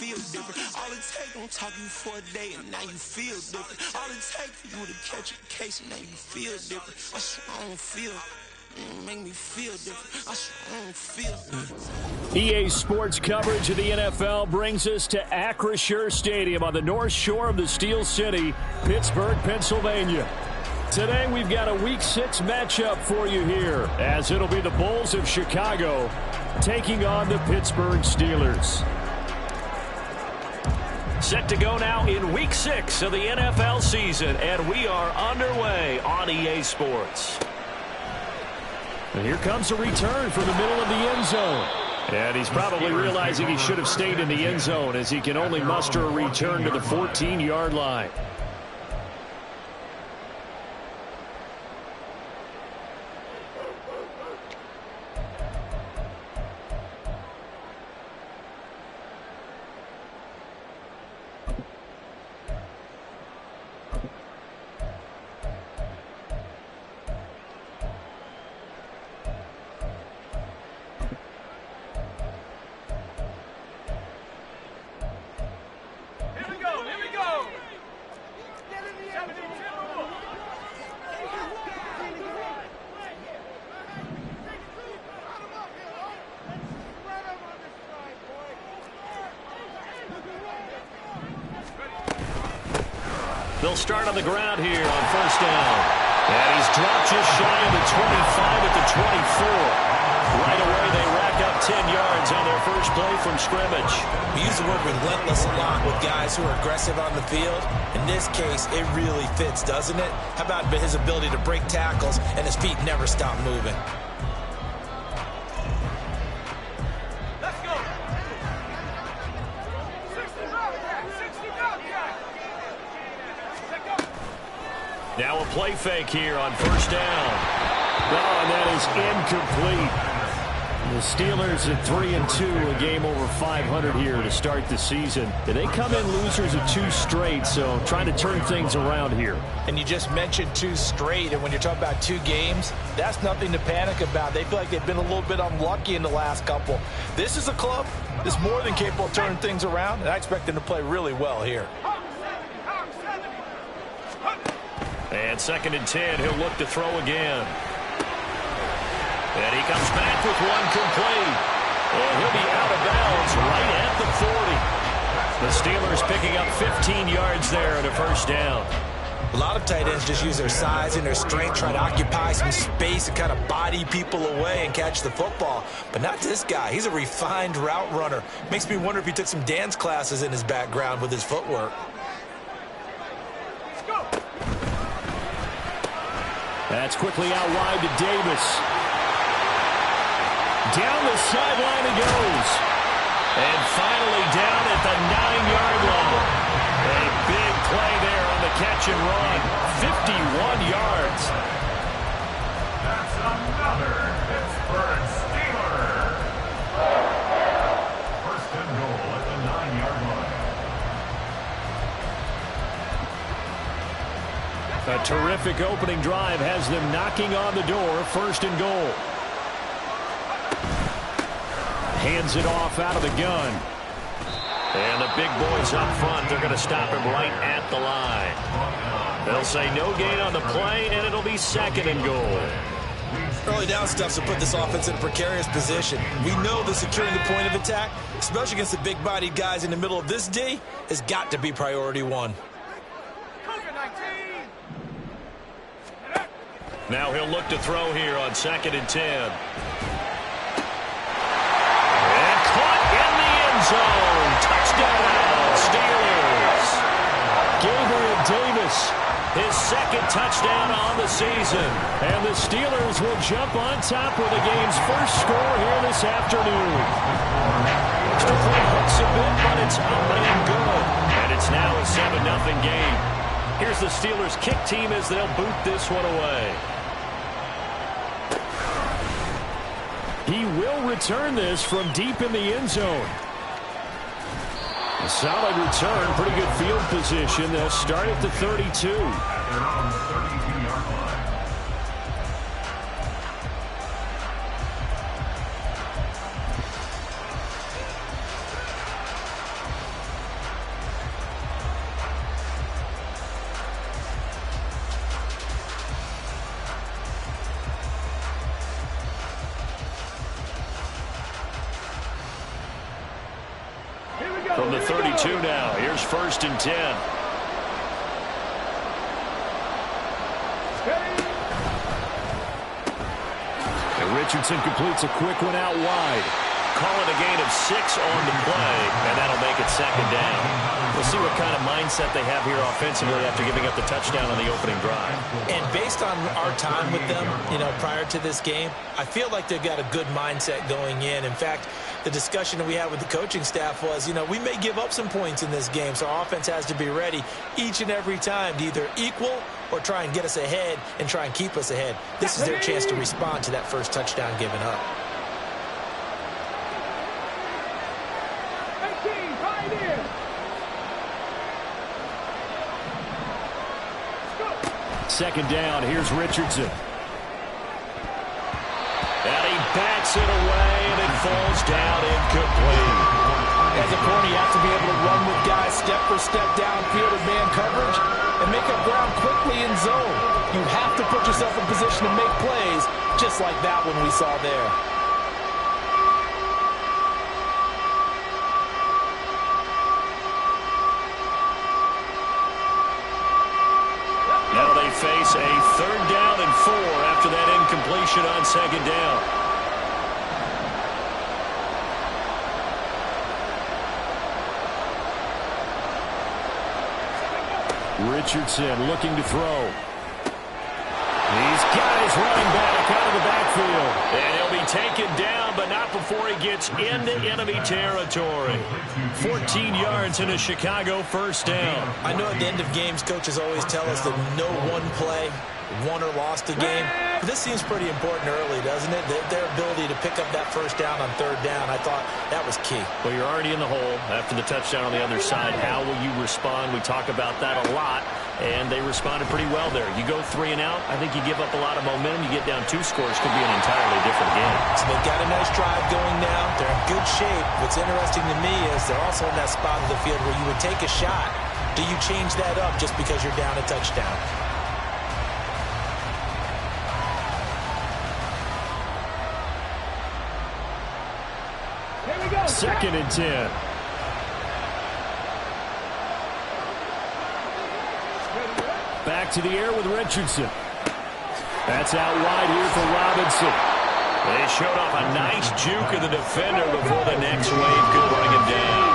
feel different. All it takes, don't talk you for a day, and now you feel different. All it takes for you to catch a case, and now you feel different. I swear I don't feel make me feel different. I swear I don't feel EA Sports coverage of the NFL brings us to Acrisure Stadium on the north shore of the Steel City, Pittsburgh, Pennsylvania. Today we've got a Week 6 matchup for you here, as it'll be the Bulls of Chicago taking on the Pittsburgh Steelers. Set to go now in Week 6 of the NFL season, and we are underway on EA Sports. And here comes a return from the middle of the end zone. And he's probably realizing he should have stayed in the end zone, as he can only muster a return to the 14-yard line. They'll start on the ground here on first down. And he's dropped just shy of the 25 at the 24. Right away, they rack up 10 yards on their first play from scrimmage. We use the word relentless a lot with guys who are aggressive on the field. In this case, it really fits, doesn't it? How about his ability to break tackles and his feet never stop moving? Now a play fake here on first down. Oh, and that is incomplete. The Steelers at 3-2, a game over 500 here to start the season. They come in losers of 2 straight, so trying to turn things around here. And you just mentioned 2 straight, and when you're talking about 2 games, that's nothing to panic about. They feel like they've been a little bit unlucky in the last couple. This is a club that's more than capable of turning things around, and I expect them to play really well here. And 2nd and 10, he'll look to throw again. And he comes back with one complete. And he'll be out of bounds right at the 40. The Steelers picking up 15 yards there and a first down. A lot of tight ends just use their size and their strength, try to occupy some space and kind of body people away and catch the football. But not this guy. He's a refined route runner. Makes me wonder if he took some dance classes in his background with his footwork. That's quickly out wide to Davis. Down the sideline he goes. And finally down at the 9-yard line. A big play there on the catch and run. 51 yards. That's another Pittsburgh Steeler. First and goal at the 9-yard line. A terrific opening drive has them knocking on the door. First and goal. Hands it off out of the gun. And the big boys up front, they're going to stop him right at the line. They'll say no gain on the play, and it'll be 2nd and goal. Early down stuff to put this offense in a precarious position. We know that securing the point of attack, especially against the big-bodied guys in the middle of this D, has got to be priority 1. Now he'll look to throw here on 2nd and 10. And caught in the end zone. Touchdown, Steelers. Gabriel Davis, his 2nd touchdown on the season. And the Steelers will jump on top with the game's first score here this afternoon. Extra point hooks a bit, but it's up and good. And it's now a 7-0 game. Here's the Steelers kick team as they'll boot this one away. He will return this from deep in the end zone. A solid return, pretty good field position. They'll start at the 32. From the 32 now, here's 1st and 10. And Richardson completes a quick one out wide. Call it a gain of 6 on the play, and that'll make it 2nd down. We'll see what kind of mindset they have here offensively after giving up the touchdown on the opening drive. And based on our time with them, prior to this game, I feel like they've got a good mindset going in. In fact, the discussion that we had with the coaching staff was, we may give up some points in this game, so our offense has to be ready each and every time to either equal or try and get us ahead and try and keep us ahead. This is their chance to respond to that first touchdown given up. Second down, here's Richardson. And he bats it away, and it falls down incomplete. As a corner, you have to be able to run with guys step for step downfield in man coverage and make up ground quickly in zone. You have to put yourself in position to make plays, just like that one we saw there. Now they face a 3rd down and 4 after that incompletion on 2nd down. Richardson looking to throw. He's got his running back out of the backfield. And he'll be taken down, but not before he gets into enemy territory. 14 yards in a Chicago 1st down. I know at the end of games, coaches always tell us that no one play won or lost the game. But this seems pretty important early, doesn't it? Their ability to pick up that 1st down on 3rd down, I thought that was key. Well, you're already in the hole after the touchdown on the other side. How will you respond? We talk about that a lot, and they responded pretty well there. You go 3 and out, I think you give up a lot of momentum. You get down 2 scores, could be an entirely different game. So they've got a nice drive going now. They're in good shape. What's interesting to me is they're also in that spot of the field where you would take a shot. Do you change that up just because you're down a touchdown? Second and 10. Back to the air with Richardson. That's out wide here for Robinson. They showed off a nice juke of the defender before the next wave could bring him down.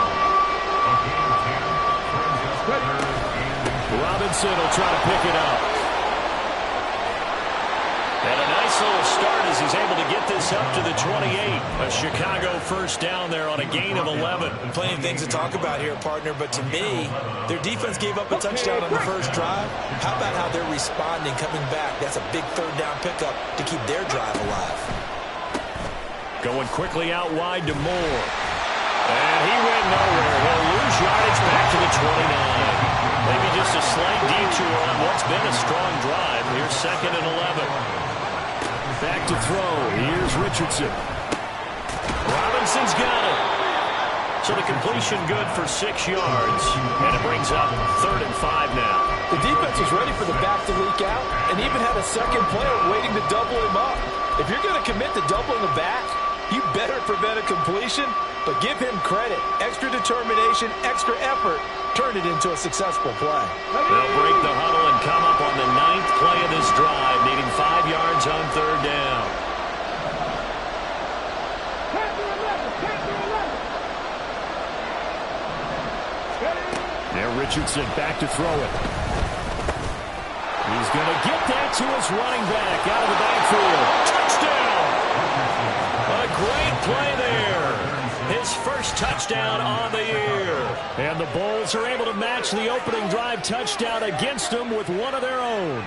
Robinson will try to pick it up. And a nice little start as he's able to get this up to the 28. A Chicago 1st down there on a gain of 11. Plenty of things to talk about here, partner, but to me, their defense gave up a touchdown on the first drive. How about how they're responding, coming back? That's a big 3rd down pickup to keep their drive alive. Going quickly out wide to Moore. And he went nowhere. He'll lose yardage back to the 29. Maybe just a slight detour on what's been a strong drive. Here's 2nd and 11. Back to throw. Here's Richardson. Robinson's got it. So the completion good for 6 yards. And it brings up 3rd and 5 now. The defense was ready for the back to leak out and even had a second player waiting to double him up. If you're going to commit to doubling the back, you better prevent a completion, but give him credit. Extra determination, extra effort, turn it into a successful play. They'll break the huddle and come up on the 9th play of this drive, needing 5 yards on 3rd down. Now Richardson back to throw it. He's going to get that to his running back out of the backfield. Touchdown! A great play there. His first touchdown on the year. And the Bulls are able to match the opening drive touchdown against them with one of their own.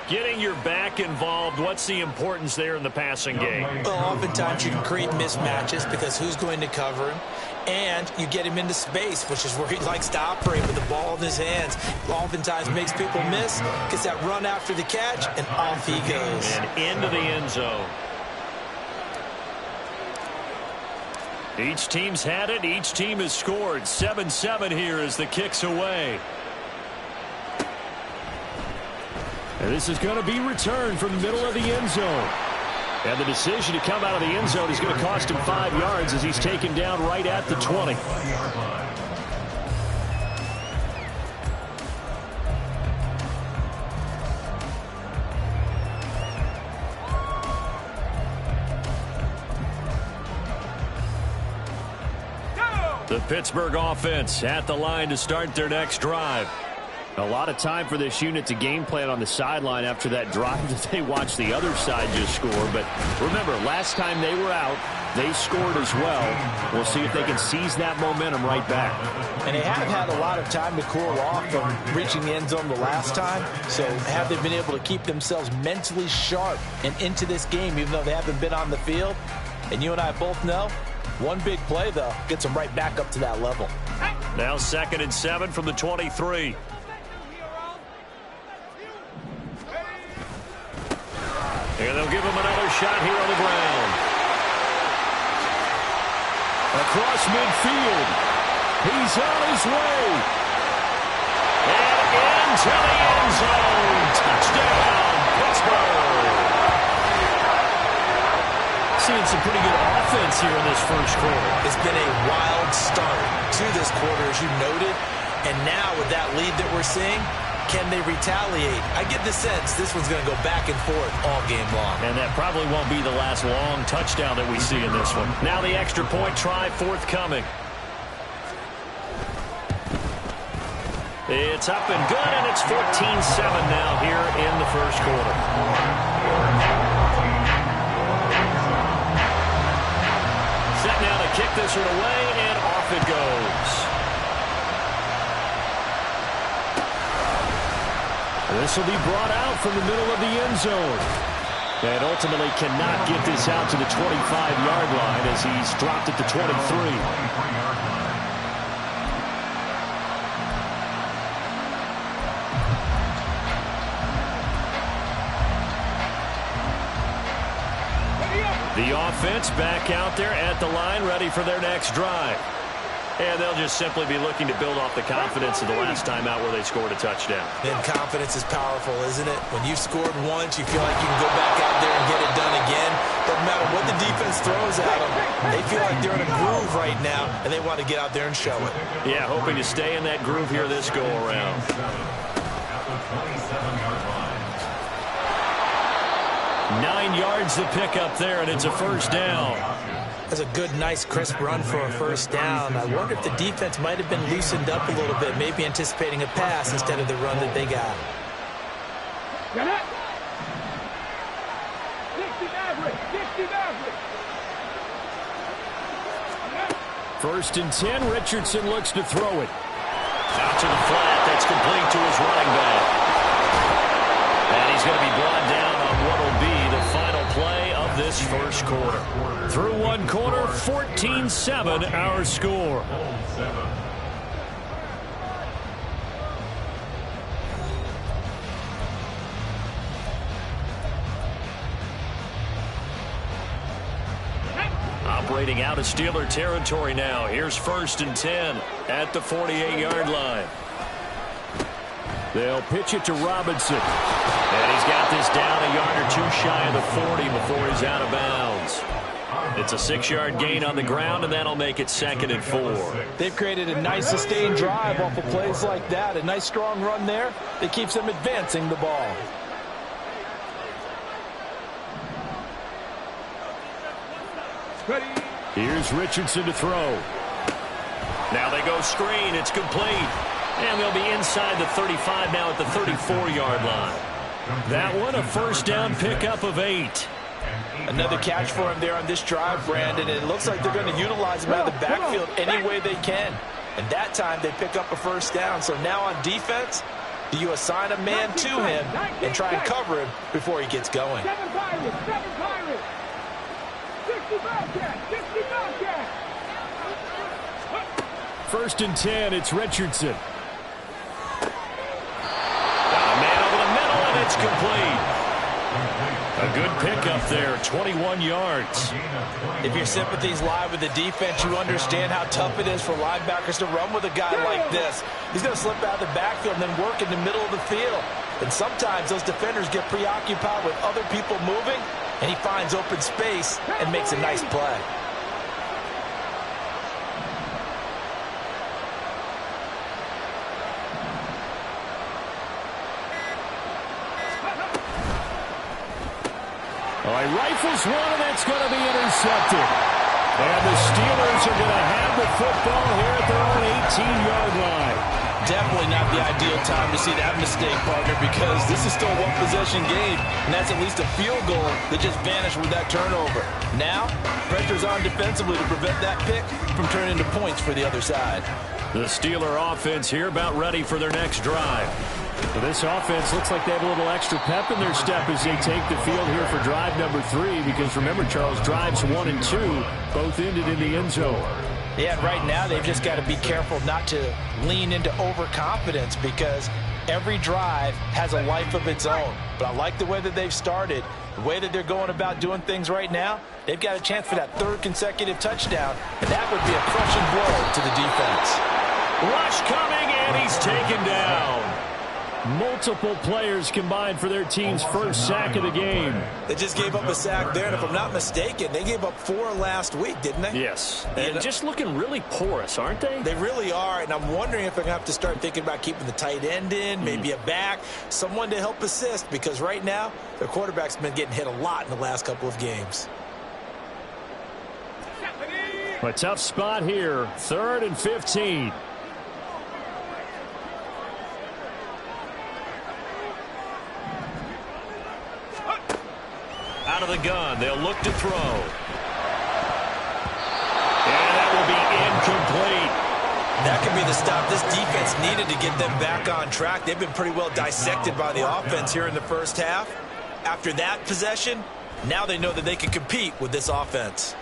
Getting your back involved, what's the importance there in the passing game? Well, oftentimes you can create mismatches because who's going to cover him? And you get him into space, which is where he likes to operate with the ball in his hands. Oftentimes makes people miss, gets that run after the catch, and off he goes. And into the end zone. Each team's had it. Each team has scored. 7-7 here as the kick's away. And this is going to be returned from the middle of the end zone. And the decision to come out of the end zone is going to cost him 5 yards as he's taken down right at the 20. The Pittsburgh offense at the line to start their next drive. A lot of time for this unit to game plan on the sideline after that drive that they watched the other side just score. But remember, last time they were out, they scored as well. We'll see if they can seize that momentum right back. And they have had a lot of time to cool off from reaching the end zone the last time. So have they been able to keep themselves mentally sharp and into this game, even though they haven't been on the field? And you and I both know, one big play, though, gets them right back up to that level. Now 2nd and 7 from the 23. And they'll give him another shot here on the ground. Across midfield. He's on his way. And into the end zone. Touchdown, Pittsburgh. Seeing some pretty good offense here in this first quarter. It's been a wild start to this quarter, as you noted. And now with that lead that we're seeing, can they retaliate? I get the sense this one's going to go back and forth all game long. And that probably won't be the last long touchdown that we see in this one. Now the extra point try forthcoming. It's up and good, and it's 14-7 now here in the first quarter. Set now to kick this one away, and off it goes. This will be brought out from the middle of the end zone. And ultimately cannot get this out to the 25-yard line as he's dropped at the 23. The offense back out there at the line, ready for their next drive. And they'll just simply be looking to build off the confidence of the last time out where they scored a touchdown. And confidence is powerful, isn't it? When you've scored once, you feel like you can go back out there and get it done again. Doesn't matter what the defense throws at them. They feel like they're in a groove right now, and they want to get out there and show it. Yeah, hoping to stay in that groove here this go-around. 9 yards to pick up there, and it's a first down. That's a good, nice, crisp run for a first down. I wonder if the defense might have been loosened up a little bit, maybe anticipating a pass instead of the run that they got. First and 10, Richardson looks to throw it. Out to the flat, that's complete to his running back. And he's going to be brought down on what will be the final play of this first quarter. Through one quarter, 14-7 our score. Operating out of Steeler territory now. Here's first and 10 at the 48-yard line. They'll pitch it to Robinson. And he's got this down a yard or two shy of the 40 before he's out of bounds. It's a 6-yard gain on the ground, and that'll make it 2nd and 4. They've created a nice sustained drive off of plays like that. A nice strong run there that keeps them advancing the ball. Here's Richardson to throw. Now they go screen. It's complete. And they'll be inside the 35 now at the 34-yard line. That one, a first down pickup of 8. Another catch for him there on this drive, Brandon. And it looks like they're going to utilize him out of the backfield any way they can. And that time they pick up a first down. So now on defense, do you assign a man to him and try and cover him before he gets going? First and 10, it's Richardson. Got a man over the middle, and it's complete. A good pickup there, 21 yards. If your sympathies lie with the defense, you understand how tough it is for linebackers to run with a guy like this. He's going to slip out of the backfield and then work in the middle of the field. And sometimes those defenders get preoccupied with other people moving, and he finds open space and makes a nice play. He rifles one, and it's going to be intercepted. And the Steelers are going to have the football here at their own 18-yard line. Definitely not the ideal time to see that mistake, partner, because this is still a one-possession game, and that's at least a field goal that just vanished with that turnover. Now, pressure's on defensively to prevent that pick from turning into points for the other side. The Steeler offense here about ready for their next drive. So this offense looks like they have a little extra pep in their step as they take the field here for drive number 3, because remember, Charles, drives 1 and 2 both ended in the end zone. Yeah, right now they've just got to be careful not to lean into overconfidence, because every drive has a life of its own. But I like the way that they've started, the way that they're going about doing things right now. They've got a chance for that 3rd consecutive touchdown, and that would be a crushing blow to the defense. Rush coming, and he's taken down. Multiple players combined for their team's first sack of the game. They just gave up a sack there, and if I'm not mistaken, they gave up 4 last week, didn't they? Yes, and just looking really porous, aren't they? They really are, and I'm wondering if they're going to have to start thinking about keeping the tight end in, maybe a back, someone to help assist, because right now, their quarterback's been getting hit a lot in the last couple of games. A tough spot here, 3rd and 15. Out of the gun, they'll look to throw. And that will be incomplete. That could be the stop this defense needed to get them back on track. They've been pretty well dissected by the offense here in the first half. After that possession, now they know that they can compete with this offense.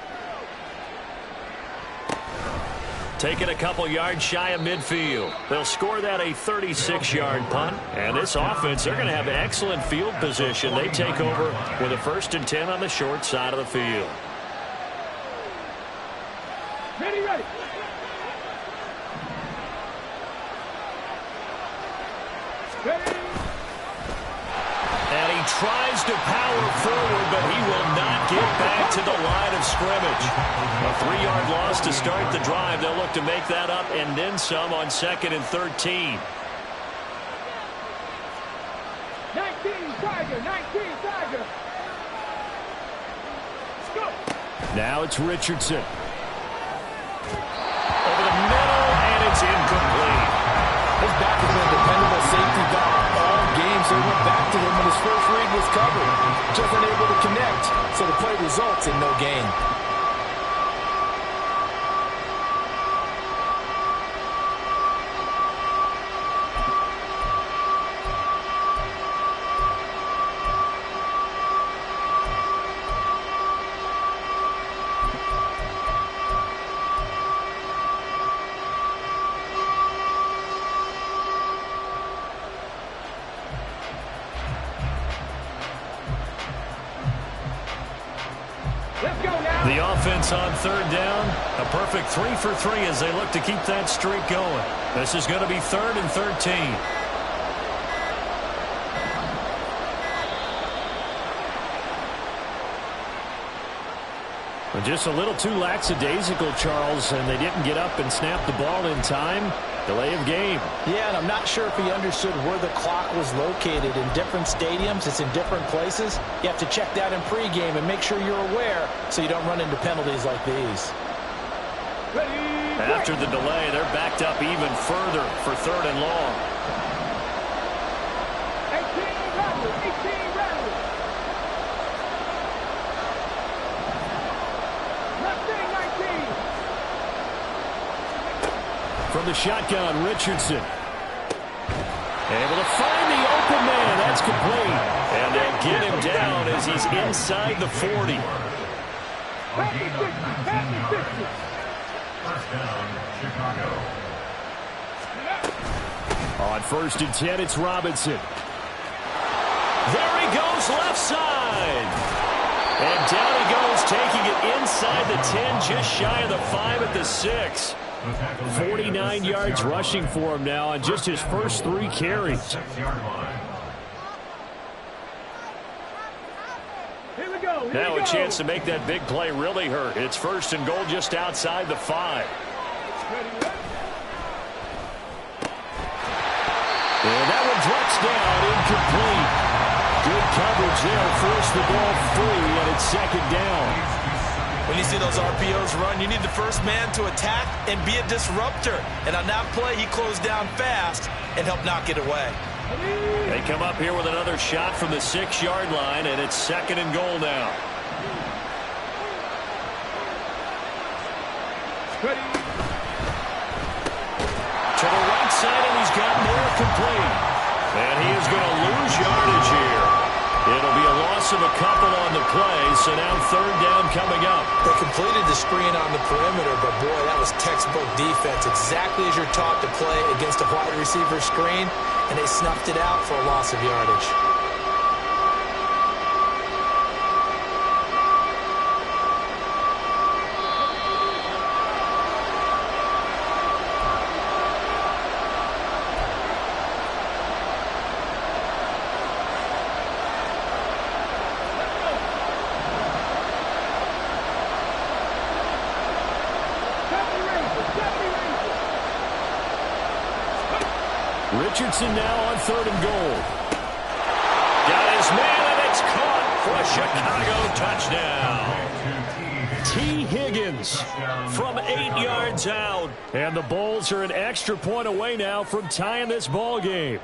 Taking a couple yards shy of midfield. They'll score that a 36-yard punt. And this offense, they're going to have excellent field position. They take over with a 1st and 10 on the short side of the field. Ready. And he tries to power forward, but he will not get back to the line of scrimmage. A 3-yard loss to start the drive. They'll look to make that up and then some on 2nd and 13. 19 Tiger. Let's go. Now it's Richardson. Over the middle, and it's incomplete. His back has been a dependable safety valve all game, so he went back to him when his first read was covered. Just unable to connect, so the play results in no gain. The offense on 3rd down, a perfect 3 for 3 as they look to keep that streak going. This is going to be 3rd and 13. Just a little too lackadaisical, Charles, and they didn't get up and snap the ball in time. Delay of game. Yeah, and I'm not sure if he understood where the clock was located. In different stadiums, it's in different places. You have to check that in pregame and make sure you're aware so you don't run into penalties like these. After the delay, they're backed up even further for 3rd and long. 18 rattle. Left wing 19. From the shotgun, Richardson. Able to find the open man. That's complete. And they'll get him down as he's inside the 40. First down, Chicago. On 1st and 10, it's Robinson. There he goes, left side. And down he goes, taking it inside the 10, just shy of the 5 at the 6. 49 yards rushing for him now on just his first 3 carries. 6-yard line. Here we go. go. Here Now we a go. chance to make that big play really hurt. It's 1st and goal just outside the 5. And that one drops down, incomplete. Good coverage there, forced the ball free, and it's 2nd down. When you see those RPOs run, you need the first man to attack and be a disruptor. And on that play, he closed down fast and helped knock it away. They come up here with another shot from the 6-yard line, and it's 2nd and goal now. Ready. To the right side, and he's got more complete. And he is going to lose yardage here. It'll be a loss of a couple on the play, so now 3rd down coming up. They completed the screen on the perimeter, but boy, that was textbook defense. Exactly as you're taught to play against a wide receiver screen, and they snuffed it out for a loss of yardage. Richardson now on 3rd and goal. Got his man, and it's caught for a Chicago touchdown. T. Higgins from 8 yards out. And the Bulls are an extra point away now from tying this ball game.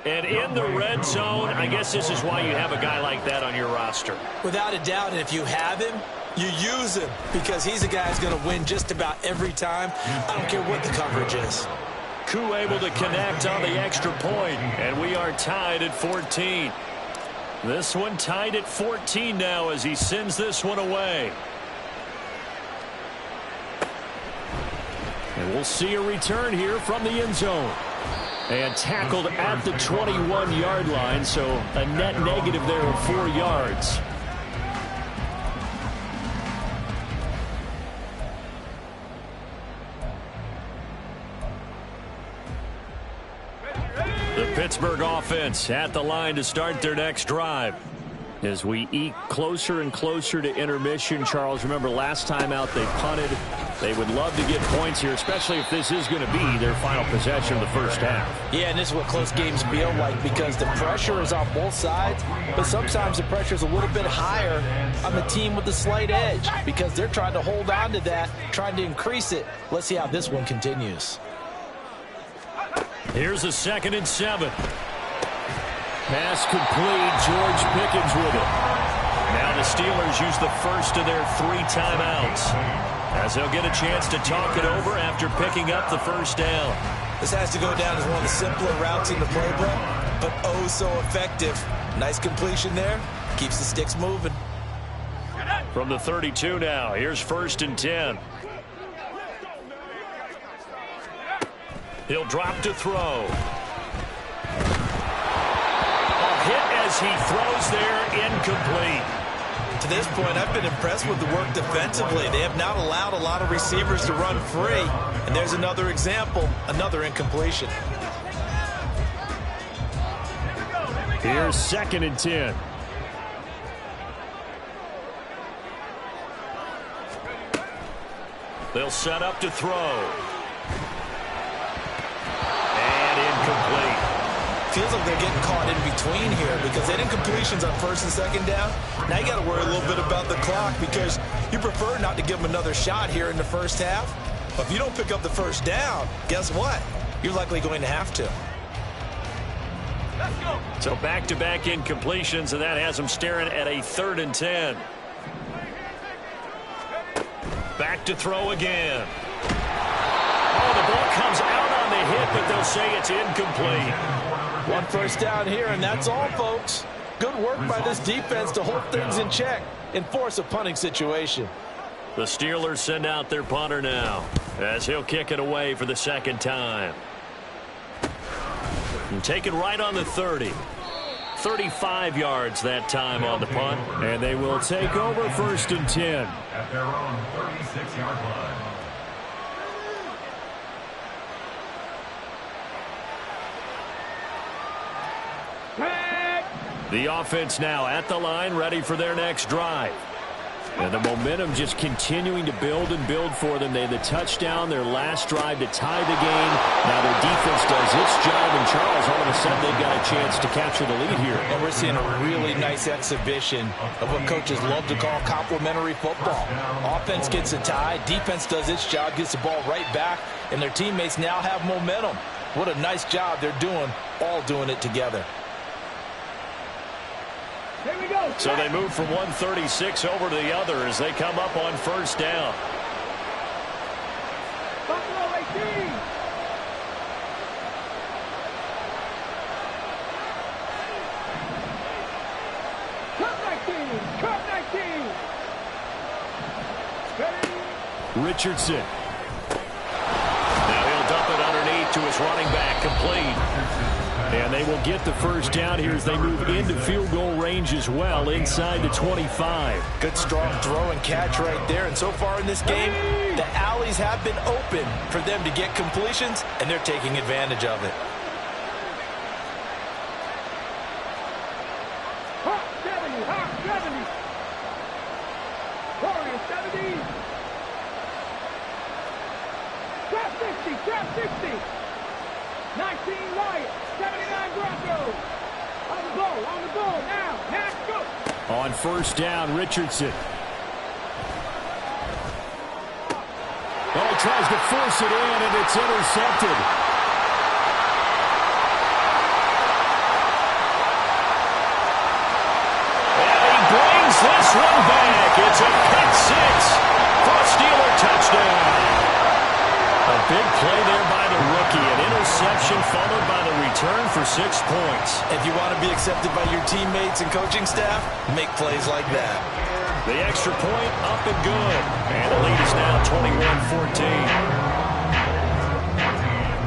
And in the red zone, I guess this is why you have a guy like that on your roster. Without a doubt, and if you have him, you use him because he's a guy who's going to win just about every time. I don't care what the coverage is. Koo able to connect on the extra point, and we are tied at 14. This one tied at 14 now as he sends this one away. And we'll see a return here from the end zone. And tackled at the 21-yard line, so a net negative there of 4 yards. The Pittsburgh offense at the line to start their next drive. As we eke closer and closer to intermission, Charles, remember last time out they punted. They would love to get points here, especially if this is going to be their final possession of the first half. Yeah, and this is what close games feel like because the pressure is on both sides, but sometimes the pressure is a little bit higher on the team with the slight edge because they're trying to hold on to that, trying to increase it. Let's see how this one continues. Here's a 2nd and 7. Pass complete. George Pickens with it. Now the Steelers use the first of their 3 timeouts as they'll get a chance to talk it over after picking up the first down. This has to go down as one of the simpler routes in the playbook, but oh so effective. Nice completion there. Keeps the sticks moving. From the 32 now, here's 1st and 10. He'll drop to throw. A hit as he throws there, incomplete. To this point, I've been impressed with the work defensively. They have not allowed a lot of receivers to run free. And there's another example, another incompletion. Here's 2nd and 10. They'll set up to throw. And incomplete. Feels like they're getting caught in between here because they did incompletions on 1st and 2nd down. Now you got to worry a little bit about the clock because you prefer not to give them another shot here in the first half. But if you don't pick up the first down, guess what? You're likely going to have to. So back-to-back incompletions, and that has them staring at a 3rd and 10. Back to throw again. Oh, the ball comes out on the hit, but they'll say it's incomplete. 1 first down here, and that's all, folks. Good work by this defense to hold things in check and force a punting situation. The Steelers send out their punter now as he'll kick it away for the 2nd time. And take it right on the 30. 35 yards that time on the punt. And they will take over 1st and 10. At their own 36-yard line. Tag. The offense now at the line, ready for their next drive. And the momentum just continuing to build and build for them. They had the touchdown, their last drive to tie the game. Now their defense does its job, and Charles, all of a sudden, they've got a chance to capture the lead here. And we're seeing a really nice exhibition of what coaches love to call complementary football. Offense gets a tie, defense does its job, gets the ball right back, and their teammates now have momentum. What a nice job they're doing, all doing it together. Here we go. So they move from 136 over to the other as they come up on first down. Buffalo 18. Cup 19. Cup 19. Ready. Richardson. Now he'll dump it underneath to his running back, complete. And they will get the first down here as they move into field goal range as well, inside the 25. Good strong throw and catch right there. And so far in this game, the alleys have been open for them to get completions, and they're taking advantage of it. Hot 70. Hot 70. Warrior 70. Trap 60. Trap 60. 19 Lions. 79 Broncos. On the ball, now, go. On first down, Richardson. Oh, he tries to force it in, and it's intercepted. And he brings this one back. It's a pick six for a Steeler touchdown. A big play there by the rookie. An interception followed by the return for 6 points. If you want to be accepted by your teammates and coaching staff, make plays like that. The extra point up and good. And the lead is now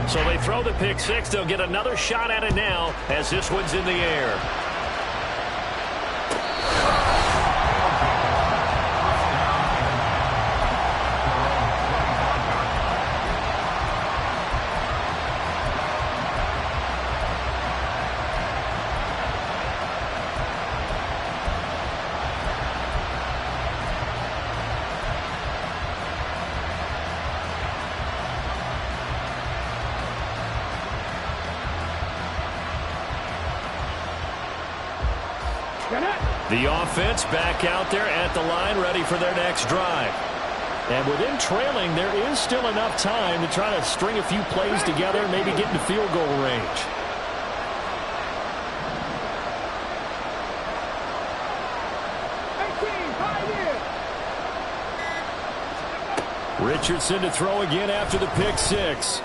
21-14. So they throw the pick six. They'll get another shot at it now as this one's in the air. The offense back out there at the line, ready for their next drive. And with them trailing, there is still enough time to try to string a few plays together, maybe get into field goal range. Richardson to throw again after the pick six.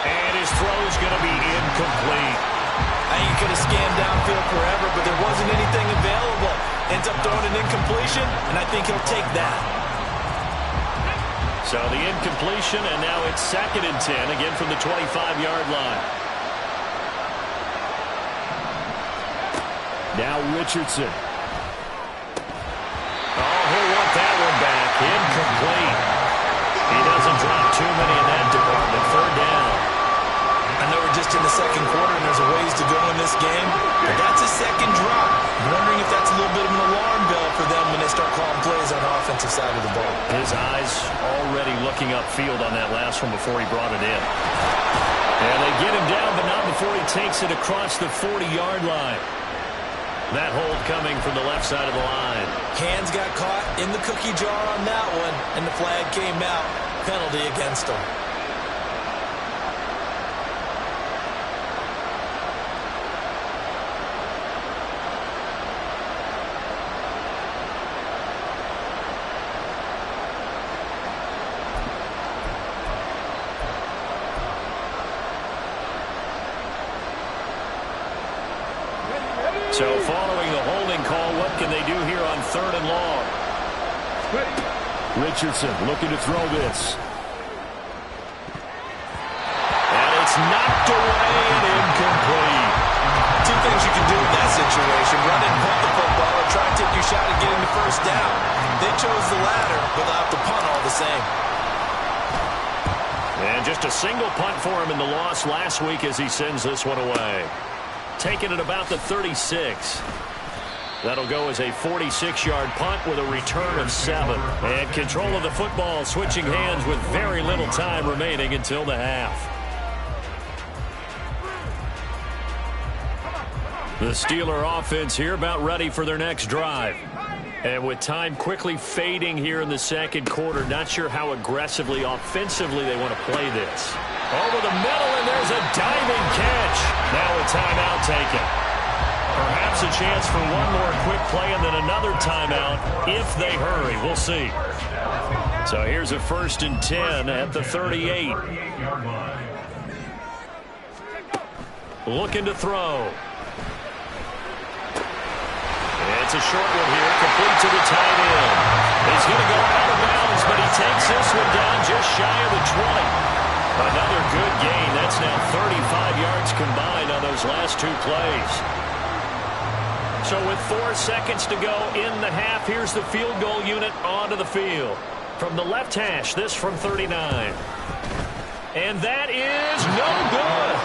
And his throw is going to be incomplete. I think he could have scanned downfield forever, but there wasn't anything available. Ends up throwing an incompletion, and I think he'll take that. So the incompletion, and now it's 2nd and 10, again from the 25-yard line. Now Richardson. Oh, he'll want that one back. Incomplete. He doesn't drop too many in that department. 3rd down. I know we're just in the 2nd quarter and there's a ways to go in this game, but that's a 2nd drop. I'm wondering if that's a little bit of an alarm bell for them when they start calling plays on the offensive side of the ball. His eyes already looking upfield on that last one before he brought it in. And they get him down, but not before he takes it across the 40-yard line. That hold coming from the left side of the line. Hands got caught in the cookie jar on that one, and the flag came out. Penalty against him. So following the holding call, what can they do here on 3rd and long? Richardson looking to throw this. And it's knocked away and incomplete. 2 things you can do in that situation: run and punt the football, or try to take your shot at getting the 1st down. They chose the latter, but they'll have to punt all the same. And just a single punt for him in the loss last week as he sends this one away. taken at about the 36. That'll go as a 46-yard punt with a return of 7. And control of the football switching hands with very little time remaining until the half. The Steeler offense here about ready for their next drive. And with time quickly fading here in the second quarter, not sure how aggressively, offensively they want to play this. Over the middle, and there's a diving catch. Now a timeout taken. Perhaps a chance for one more quick play and then another timeout if they hurry. We'll see. So here's a 1st and 10 at the 38. Looking to throw. It's a short one here, complete to the tight end. He's going to go out of bounds, but he takes this one down just shy of the 20. Another good gain. That's now 35 yards combined on those last 2 plays. So with 4 seconds to go in the half, here's the field goal unit onto the field. From the left hash, this from 39. And that is no good.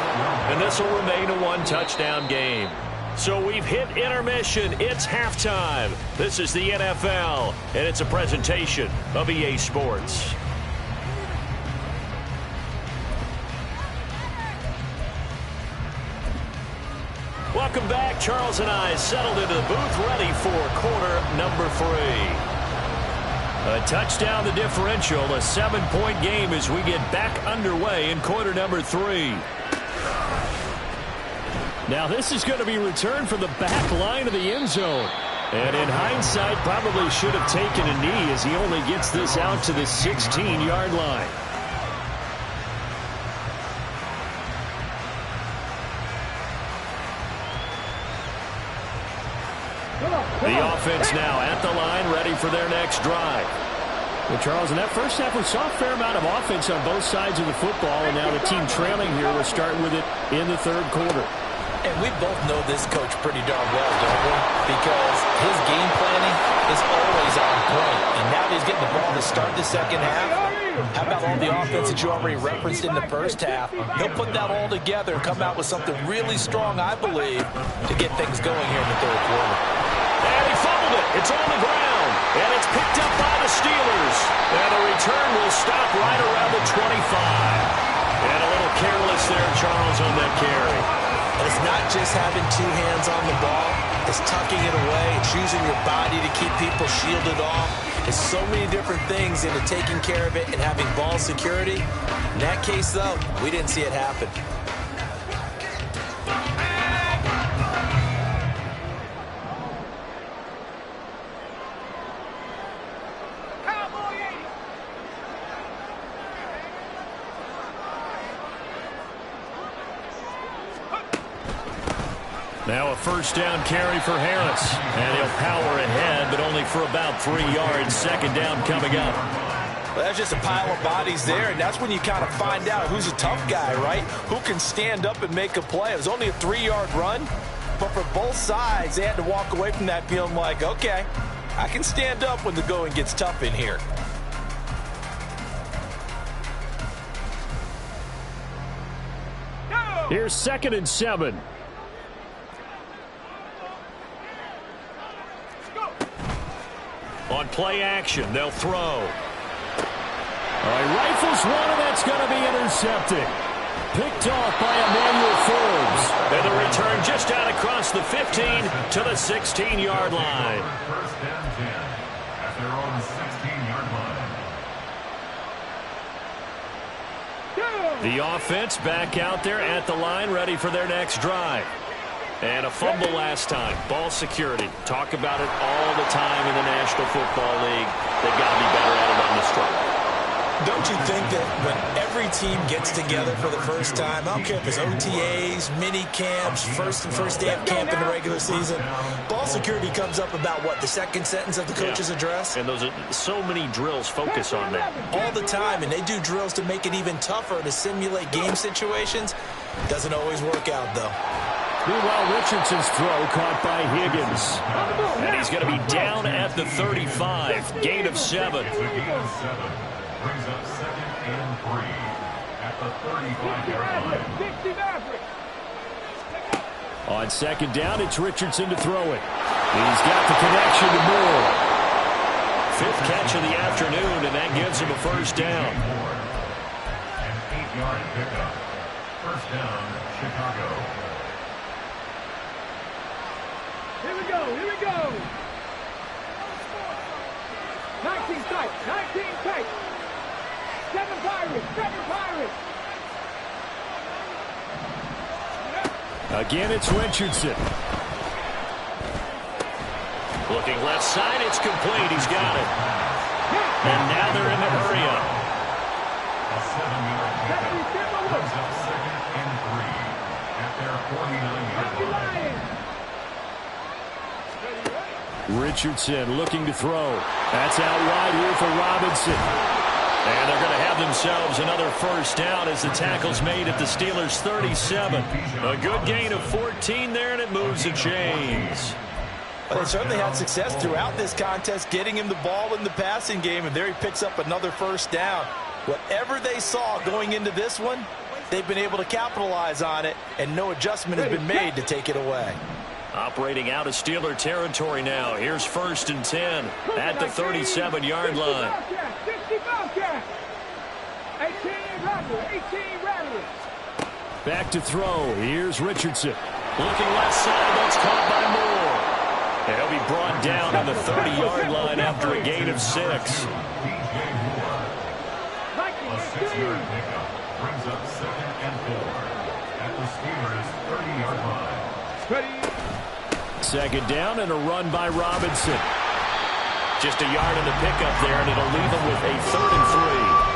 And this will remain a 1-touchdown game. So we've hit intermission. It's halftime. This is the NFL, and it's a presentation of EA Sports. Welcome back. Charles and I settled into the booth, ready for quarter number 3. A touchdown, the differential, a 7-point game as we get back underway in quarter number 3. Now this is going to be returned from the back line of the end zone. And in hindsight, probably should have taken a knee as he only gets this out to the 16-yard line. The offense now at the line, ready for their next drive. Well, Charles, in that first half, we saw a fair amount of offense on both sides of the football, and now the team trailing here will start with it in the third quarter. And we both know this coach pretty darn well, don't we? Because his game planning is always on point. And now that he's getting the ball to start the second half, how about all the offense that you already referenced in the first half? He'll put that all together and come out with something really strong, I believe, to get things going here in the third quarter. And he fumbled it. It's on the ground. And it's picked up by the Steelers. And the return will stop right around the 25. And a little careless there, Charles, on that carry. And it's not just having 2 hands on the ball. It's tucking it away. It's using your body to keep people shielded off. There's so many different things into taking care of it and having ball security. In that case, though, we didn't see it happen. Now a first down carry for Harris. And he'll power ahead, but only for about 3 yards. Second down coming up. Well, that's just a pile of bodies there, and that's when you kind of find out who's a tough guy, right? Who can stand up and make a play. It was only a 3-yard run, but for both sides, they had to walk away from that feeling like, okay, I can stand up when the going gets tough in here. Here's 2nd and 7. On play action, they'll throw. All right, rifles one, and that's going to be intercepted. Picked off by Emmanuel Forbes. And the return just out across the 15 to the 16-yard line. First and 10 at their own 16-yard line. The offense back out there at the line, ready for their next drive. And a fumble last time. Ball security. Talk about it all the time in the National Football League. They've got to be better at it on this front. Don't you think that when every team gets together for the first time, I don't care if it's OTAs, mini camps, first day of camp in the regular season, ball security comes up about what, the second sentence of the coach's address? And those are so many drills focus on that. All the time, and they do drills to make it even tougher to simulate game situations. Doesn't always work out, though. Meanwhile, Richardson's throw caught by Higgins. And he's going to be down at the 35. Gain of 7. It's a gain of 7. Brings up 2nd and 3 at the 35-yard line. On second down, it's Richardson to throw it. He's got the connection to Moore. 5th catch of the afternoon, and that gives him a first down. An 8-yard pickup. First down, Chicago. Here we go, here we go. 19 tight, 19 tight. 7 Pirates, 7 Pirates. Again, it's Richardson. Looking left side, it's complete. He's got it. And now they're in the hurry up. A 7-yard pickup. Brings up 2nd and 3 at their 49-yard line. Richardson looking to throw. That's out wide here for Robinson. And they're going to have themselves another first down as the tackle's made at the Steelers' 37. A good gain of 14 there, and it moves the chains. Well, they certainly had success throughout this contest, getting him the ball in the passing game, and there he picks up another first down. Whatever they saw going into this one, they've been able to capitalize on it, and no adjustment has been made to take it away. Operating out of Steeler territory now. Here's 1st and 10 at the 37-yard line. 18 Rattlers. Back to throw. Here's Richardson. Looking left side, that's caught by Moore. And he'll be brought down on the 30-yard line after a gain of 6. A 6-yard pickup. Brings up 2nd and 4 at the Steelers' 30-yard line. Second down and a run by Robinson. Just a yard in the pickup there, and it'll leave them with a 3rd and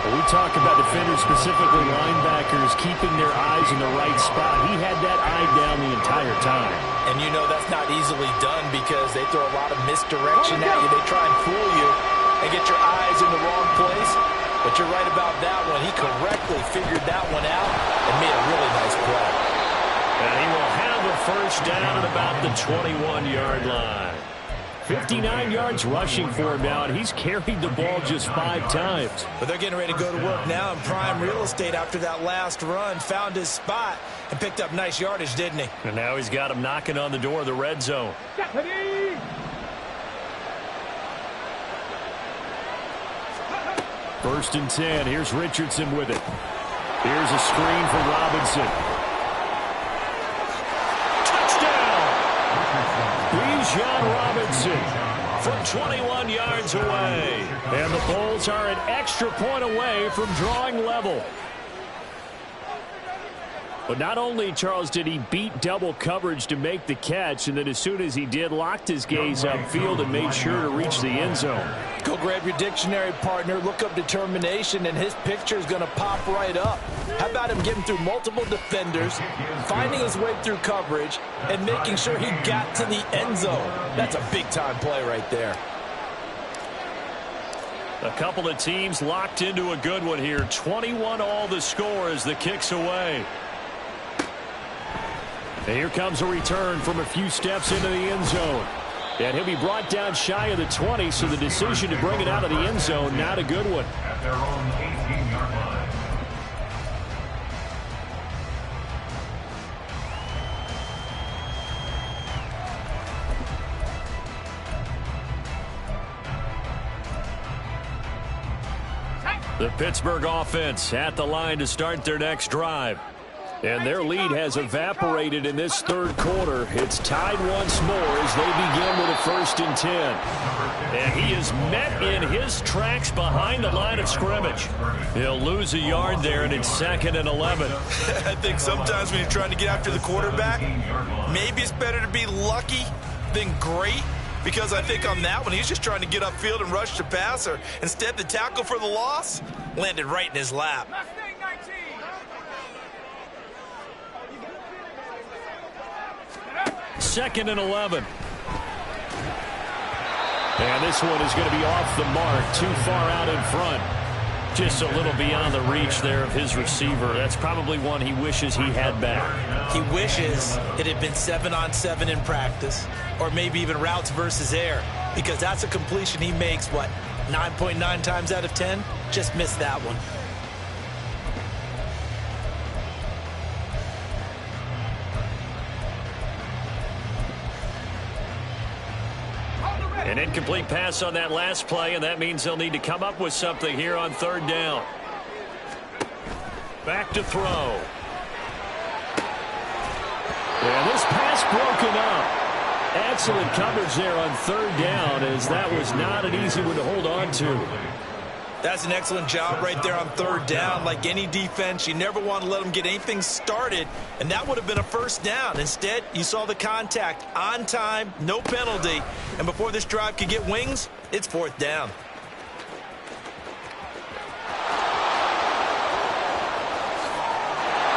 3. We talk about defenders, specifically linebackers, keeping their eyes in the right spot. He had that eye down the entire time. And you know that's not easily done because they throw a lot of misdirection at you. They try and fool you and get your eyes in the wrong place. But you're right about that one. He correctly figured that one out and made a really nice play. And he will have a first down at about the 21-yard line. 59 yards rushing for him now, and he's carried the ball just 5 times. But they're getting ready to go to work now in prime real estate after that last run. Found his spot and picked up nice yardage, didn't he? And now he's got him knocking on the door of the red zone. First and 10. Here's Richardson with it. Here's a screen for Robinson. Bijan Robinson from 21 yards away. And the Bulls are an extra point away from drawing level. But not only, Charles, did he beat double coverage to make the catch, and then as soon as he did, locked his gaze upfield and made sure to reach the end zone. Go grab your dictionary, partner. Look up determination, and his picture is going to pop right up. How about him getting through multiple defenders, finding his way through coverage, and making sure he got to the end zone? That's a big-time play right there. A couple of teams locked into a good one here. 21 all the score as the kick's away. And here comes a return from a few steps into the end zone. And he'll be brought down shy of the 20, so the decision to bring it out of the end zone, not a good one. At their own 18-yard line. The Pittsburgh offense at the line to start their next drive. And their lead has evaporated in this third quarter. It's tied once more as they begin with a 1st and 10. And he is met in his tracks behind the line of scrimmage. He'll lose a yard there, and it's 2nd and 11. I think sometimes when you're trying to get after the quarterback, maybe it's better to be lucky than great. Because I think on that one, he's just trying to get upfield and rush the passer. Instead, the tackle for the loss landed right in his lap. 2nd and 11. And this one is going to be off the mark, too far out in front. Just a little beyond the reach there of his receiver. That's probably one he wishes he had back. He wishes it had been 7-on-7 in practice, or maybe even routes versus air, because that's a completion he makes, 9.9 times out of 10? Just missed that one. An incomplete pass on that last play, and that means they'll need to come up with something here on third down. Back to throw. And this pass broken up. Excellent coverage there on third down, as that was not an easy one to hold on to. That's an excellent job right there on third down. Like any defense, you never want to let them get anything started, and that would have been a first down. Instead, you saw the contact on time, no penalty, and before this drive could get wings, it's fourth down.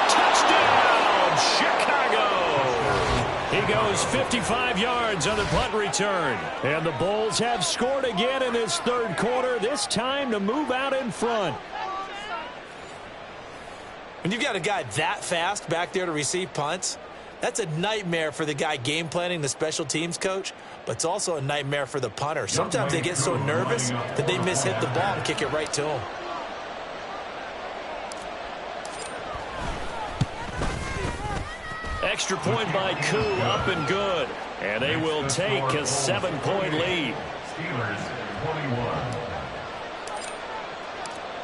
Touchdown, Chicago! He goes 55 yards on the punt return. And the Bulls have scored again in this third quarter, this time to move out in front. When you've got a guy that fast back there to receive punts, that's a nightmare for the guy game planning, the special teams coach, but it's also a nightmare for the punter. Sometimes they get so nervous that they mishit the ball and kick it right to him. Extra point by Koo, up and good. And they will take a 7-point lead. Steelers 21.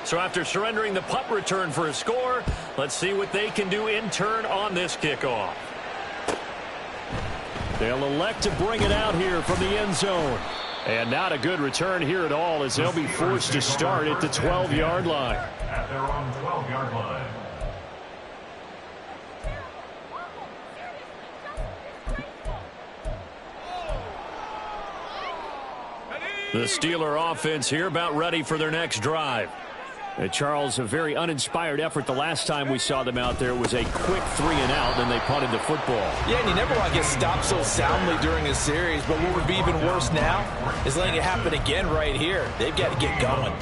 So after surrendering the punt return for a score, let's see what they can do in turn on this kickoff. They'll elect to bring it out here from the end zone. And not a good return here at all, as they'll be forced to start at the 12-yard line. At their own 12-yard line. The Steeler offense here about ready for their next drive. Charles, a very uninspired effort the last time we saw them out there. It was a quick 3-and-out, and they punted the football. Yeah, and you never want to get stopped so soundly during a series, but what would be even worse now is letting it happen again right here. They've got to get going.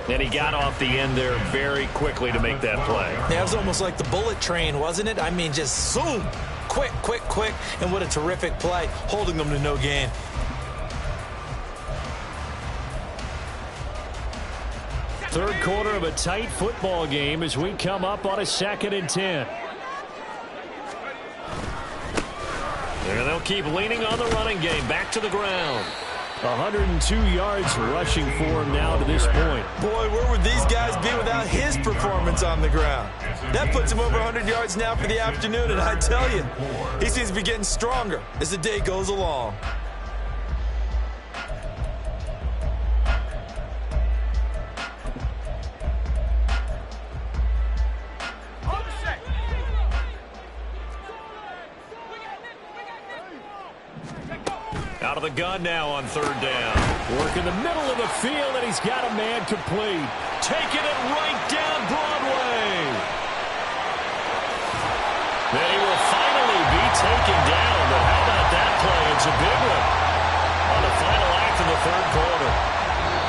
And he got off the end there very quickly to make that play. Yeah, it was almost like the bullet train, wasn't it? I mean, just zoom, quick, quick, quick, and what a terrific play, holding them to no gain. Third quarter of a tight football game as we come up on a 2nd and 10. And they'll keep leaning on the running game. Back to the ground. 102 yards rushing for him now to this point. Boy, where would these guys be without his performance on the ground? That puts him over 100 yards now for the afternoon, and I tell you, he seems to be getting stronger as the day goes along. Out of the gun now on third down. Work in the middle of the field, and he's got a man complete. Taking it right down Broadway. Then he will finally be taken down, but how about that play? It's a big one on the final act of the third quarter.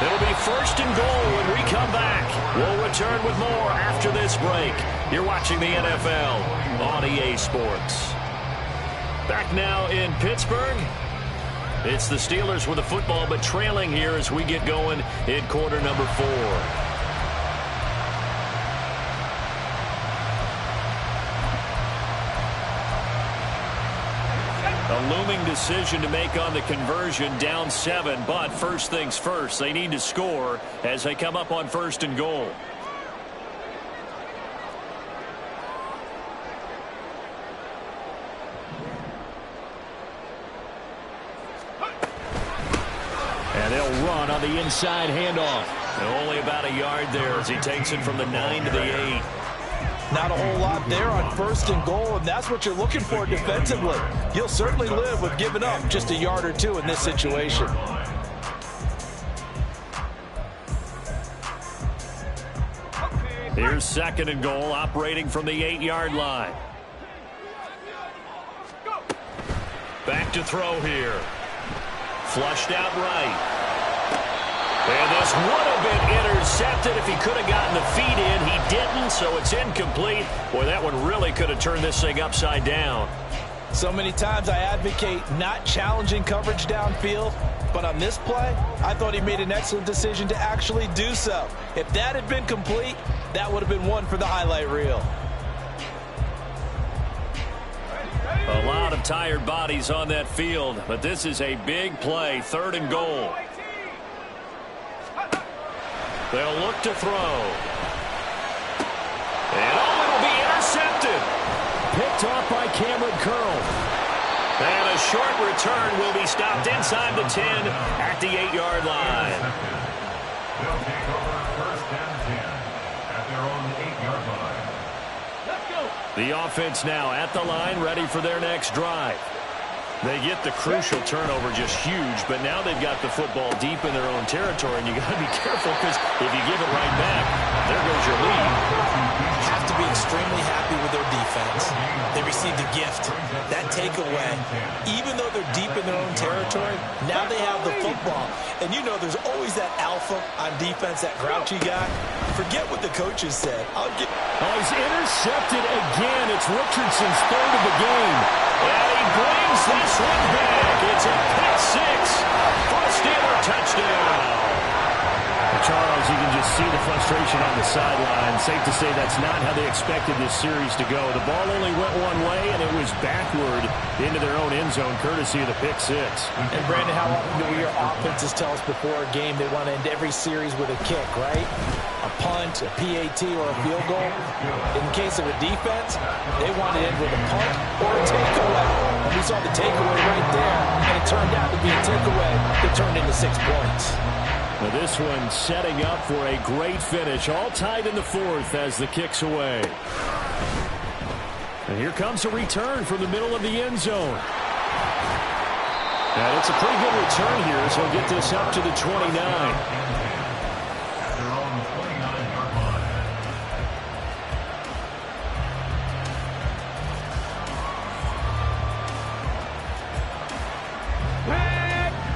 It'll be 1st and goal when we come back. We'll return with more after this break. You're watching the NFL on EA Sports. Back now in Pittsburgh. It's the Steelers with the football, but trailing here as we get going in quarter number 4. A looming decision to make on the conversion, down 7, but first things first, they need to score as they come up on 1st and goal. And they'll run on the inside handoff. And only about a yard there as he takes it from the 9 to the 8. Not a whole lot there on 1st and goal, and that's what you're looking for defensively. You'll certainly live with giving up just a yard or two in this situation. Here's 2nd and goal, operating from the 8-yard line. Back to throw here. Flushed out right. And this would have been intercepted if he could have gotten the feet in. He didn't, so it's incomplete. Boy, that one really could have turned this thing upside down. So many times I advocate not challenging coverage downfield, but on this play, I thought he made an excellent decision to actually do so. If that had been complete, that would have been one for the highlight reel. A lot of tired bodies on that field, but this is a big play, 3rd and goal. They'll look to throw. And it'll be intercepted. Picked off by Cameron Curl. And a short return will be stopped inside the 10 at the 8-yard line. They'll take over 1st and 10 at their own 8-yard line. Let's go. The offense now at the line, ready for their next drive. They get the crucial turnover, just huge, but now they've got the football deep in their own territory, and you got to be careful because if you give it right back, there goes your lead. Have to be extremely happy with their defense. They received a gift. That takeaway, even though they're deep in their own territory, now they have the football. And you know there's always that alpha on defense, that grouchy guy. Forget what the coaches said. Oh, he's intercepted again. It's Richardson's 3rd of the game. And he brings this one back. It's a pick 6 for a Steeler touchdown. Charles, you can just see the frustration on the sideline. Safe to say that's not how they expected this series to go. The ball only went one way, and it was backward into their own end zone, courtesy of the pick 6. And, Brandon, how often do your offenses tell us before a game they want to end every series with a kick, right? A punt, a PAT, or a field goal. In case of a defense, they want to end with a punt or a takeaway. And we saw the takeaway right there, and it turned out to be a takeaway that turned into 6 points. Now this one setting up for a great finish, all tied in the 4th as the kick's away. And here comes a return from the middle of the end zone. And it's a pretty good return here as he'll get this up to the 29.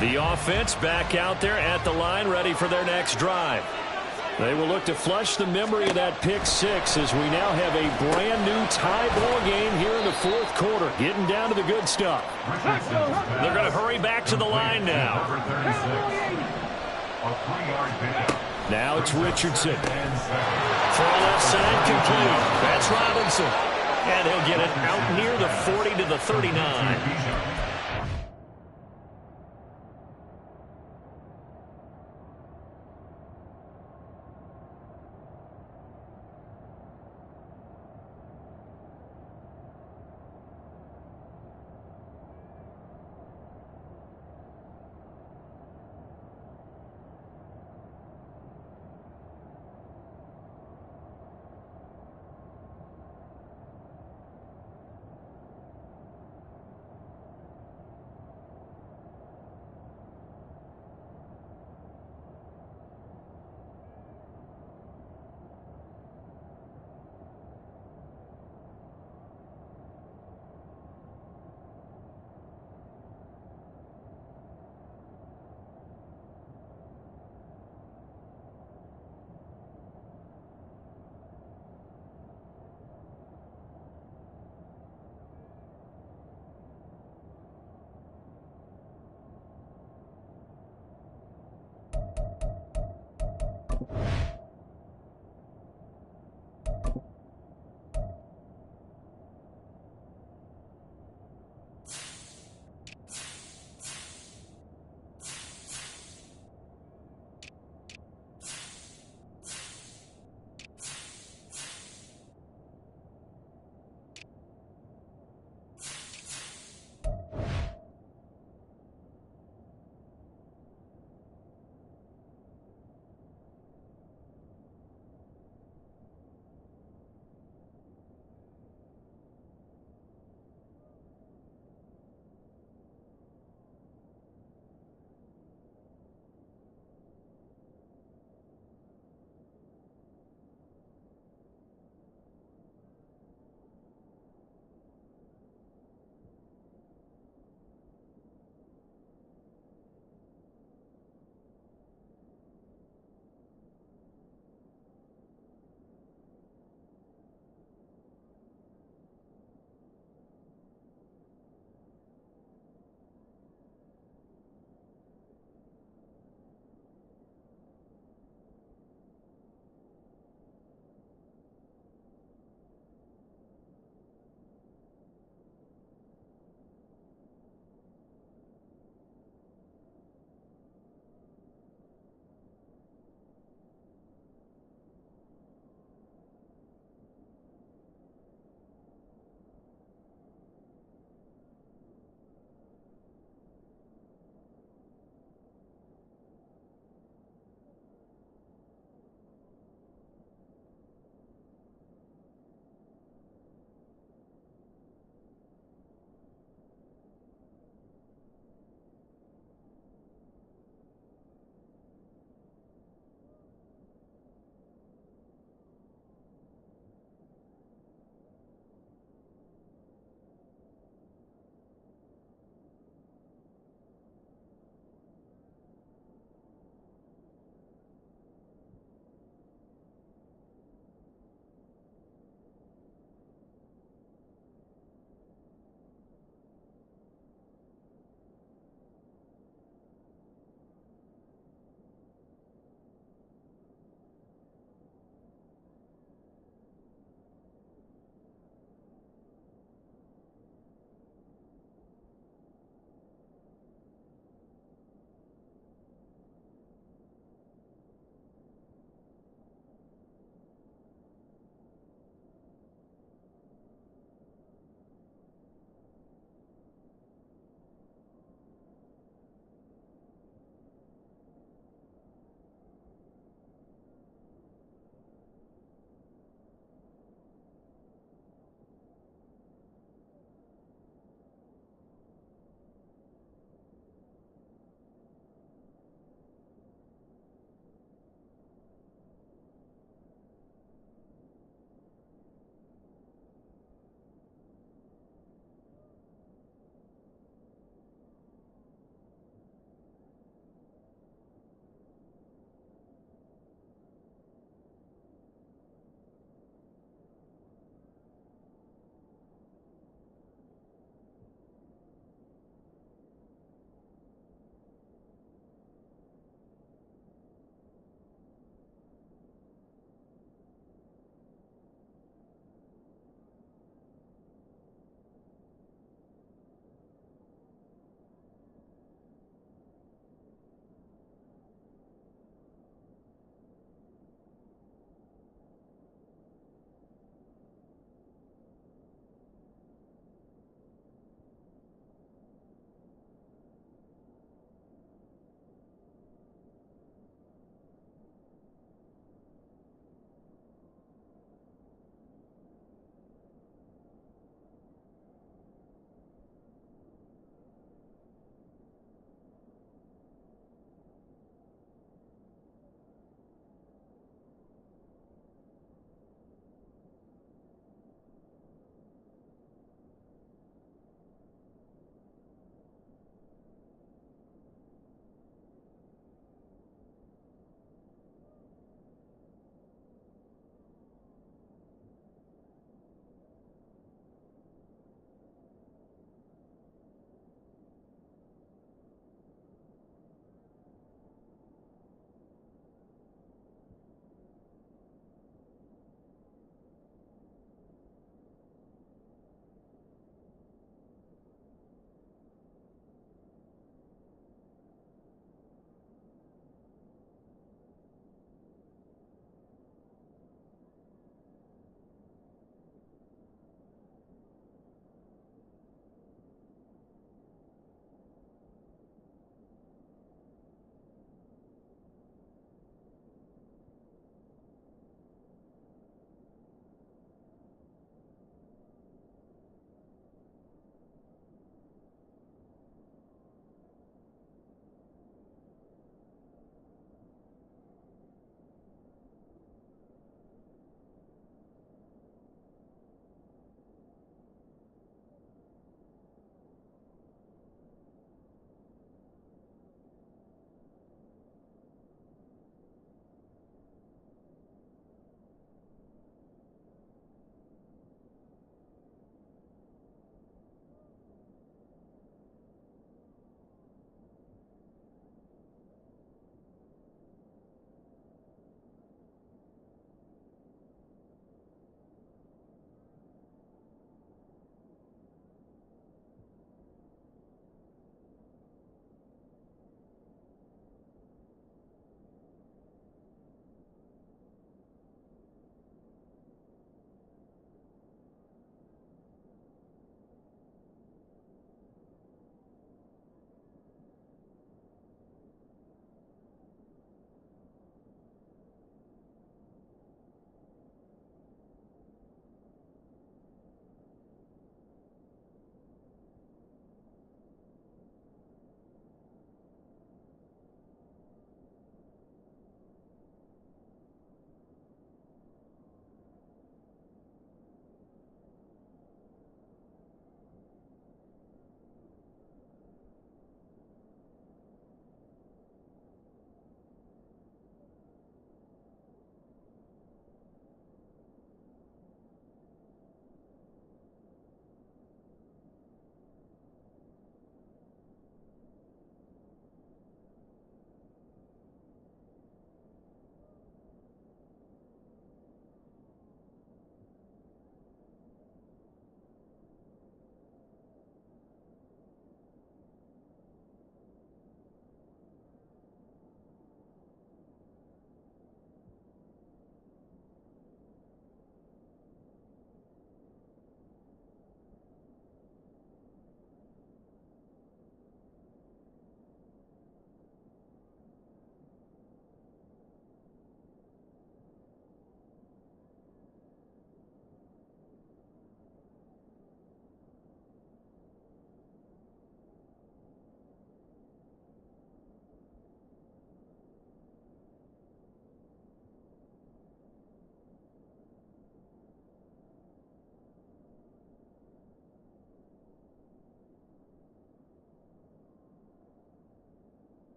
The offense back out there at the line, ready for their next drive. They will look to flush the memory of that pick 6 as we now have a brand new tie ball game here in the 4th quarter, getting down to the good stuff. They're going to hurry back to the line now. Now it's Richardson. Throw left side complete. That's Robinson. And he'll get it out near the 40 to the 39.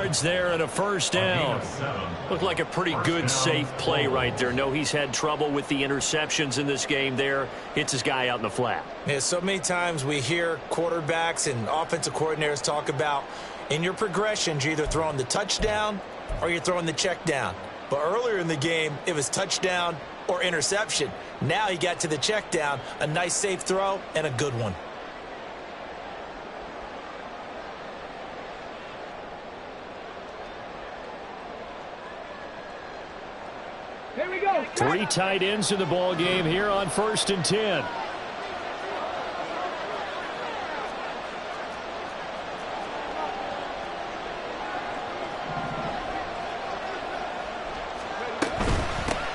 yards there and a first down. Looked like a pretty good, safe play right there. No, he's had trouble with the interceptions in this game there. Hits his guy out in the flat. Yeah, so many times we hear quarterbacks and offensive coordinators talk about in your progressions, you're either throwing the touchdown or you're throwing the check down. But earlier in the game, it was touchdown or interception. Now he got to the check down, a nice safe throw, and a good one. Here we go. 3 tight ends in the ball game here on 1st and 10.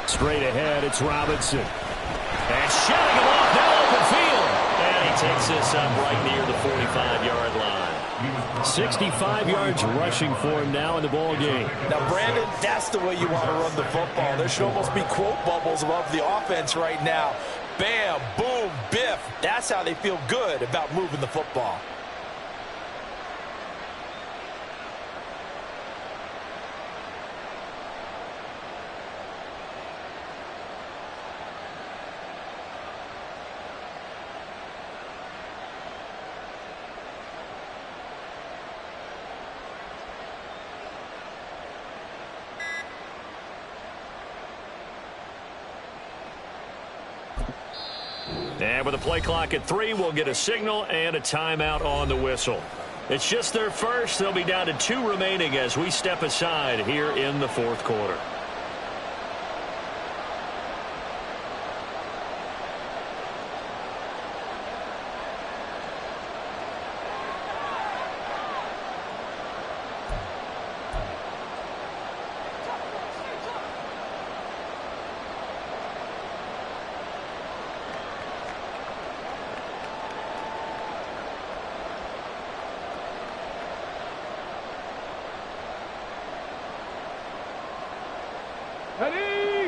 Straight ahead, it's Robinson. And shutting him off now open field. And he takes this up right near the 45-yard line. 65 yards rushing for him now in the ball game. Now, Brandon, that's the way you want to run the football. There should almost be quote bubbles above the offense right now. Bam, boom, biff. That's how they feel good about moving the football. And with a play clock at 3, we'll get a signal and a timeout on the whistle. It's just their first. They'll be down to 2 remaining as we step aside here in the 4th quarter.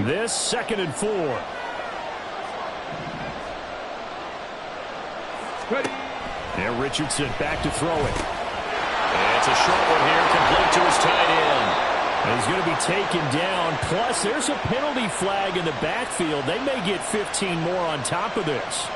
This 2nd and 4. And Richardson back to throw it. And it's a short one here, complete to his tight end. And he's going to be taken down. Plus, there's a penalty flag in the backfield. They may get 15 more on top of this.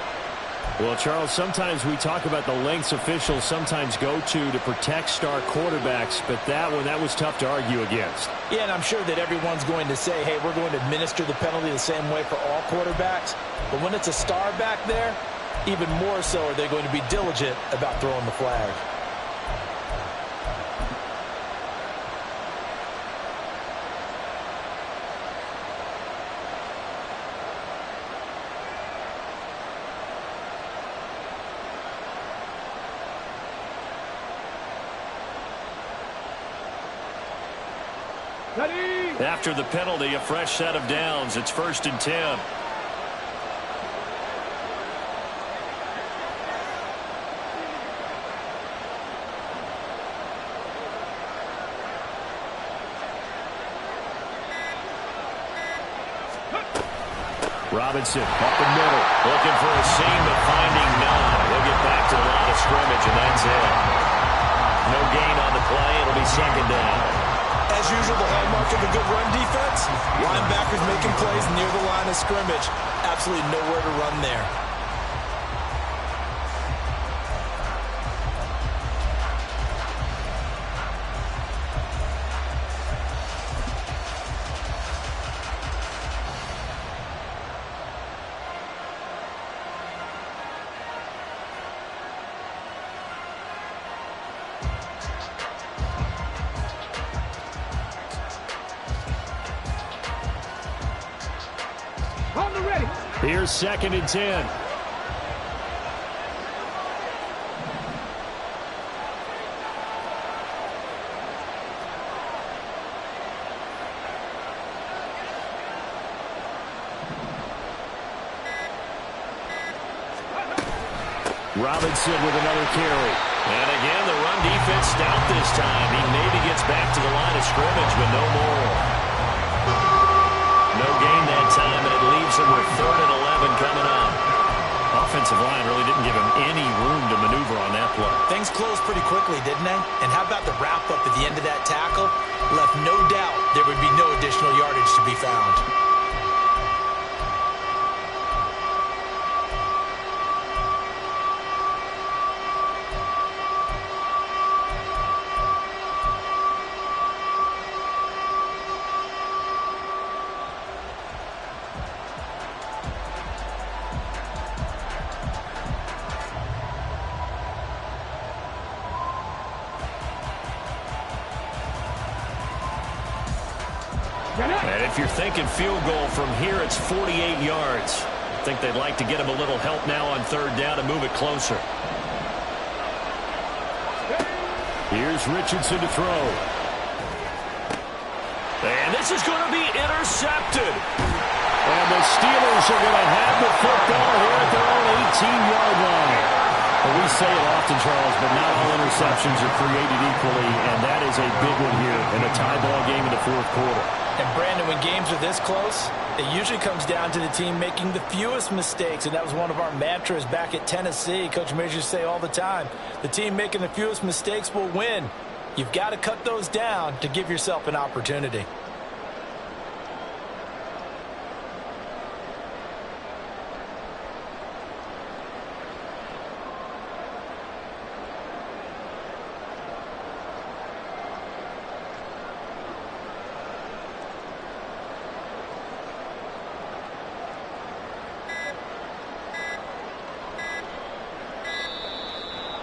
Well, Charles, sometimes we talk about the lengths officials sometimes go to protect star quarterbacks, but that was tough to argue against. Yeah, and I'm sure that everyone's going to say, hey, we're going to administer the penalty the same way for all quarterbacks. But when it's a star back there, even more so are they going to be diligent about throwing the flag. After the penalty, a fresh set of downs. It's 1st and 10. Robinson up the middle, looking for a seam, but finding none. He'll get back to the line of scrimmage, and that's it. No gain on the play. It'll be 2nd down. As usual, the hallmark of a good run defense, linebackers making plays near the line of scrimmage. Absolutely nowhere to run there. Here's 2nd and 10. Robinson with another carry. And again, the run defense stout this time. He maybe gets back to the line of scrimmage, but no more. No gain that time, and it leaves him with 3rd and 11 coming up. offensive line really didn't give him any room to maneuver on that play. Things closed pretty quickly, didn't they? And how about the wrap-up at the end of that tackle? Left no doubt there would be no additional yardage to be found. And if you're thinking field goal from here, it's 48 yards. I think they'd like to get him a little help now on third down to move it closer. Here's Richardson to throw. And this is going to be intercepted. And the Steelers are going to have the football here at their own 18-yard line. Well, we say it often, Charles, but not all interceptions are created equally, and that is a big one here in a tie ball game in the fourth quarter. And, Brandon, when games are this close, it usually comes down to the team making the fewest mistakes, and that was one of our mantras back at Tennessee. Coach Mears used to say all the time, the team making the fewest mistakes will win. You've got to cut those down to give yourself an opportunity.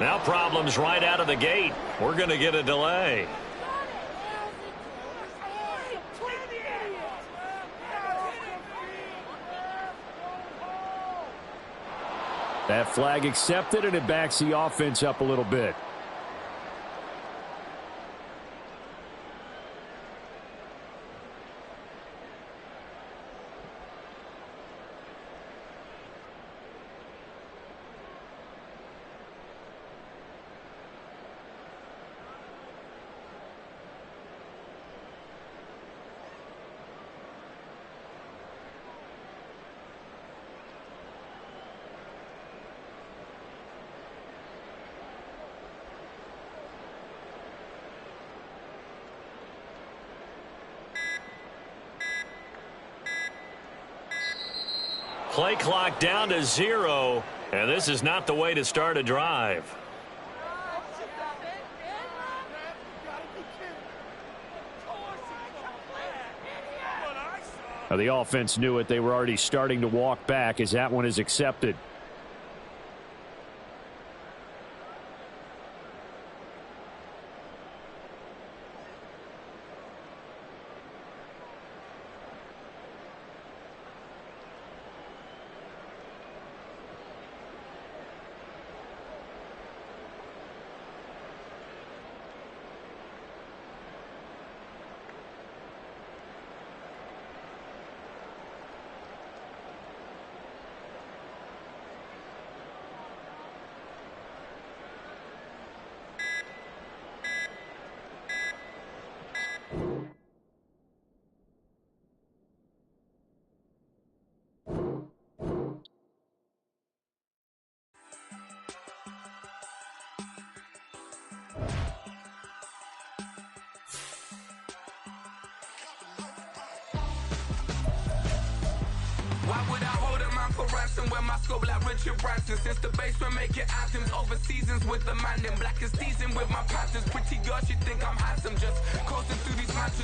Now problems right out of the gate. We're going to get a delay. That flag accepted, and it backs the offense up a little bit. Play clock down to 0, and this is not the way to start a drive. Now, the offense knew it. They were already starting to walk back as that one is accepted. Why would I hold a man for ransom when my scope like Richard Branson? Since the basement making anthems over seasons with the man in black is teasing with my patterns. Pretty girl, she think I'm handsome, just coasting through these matches.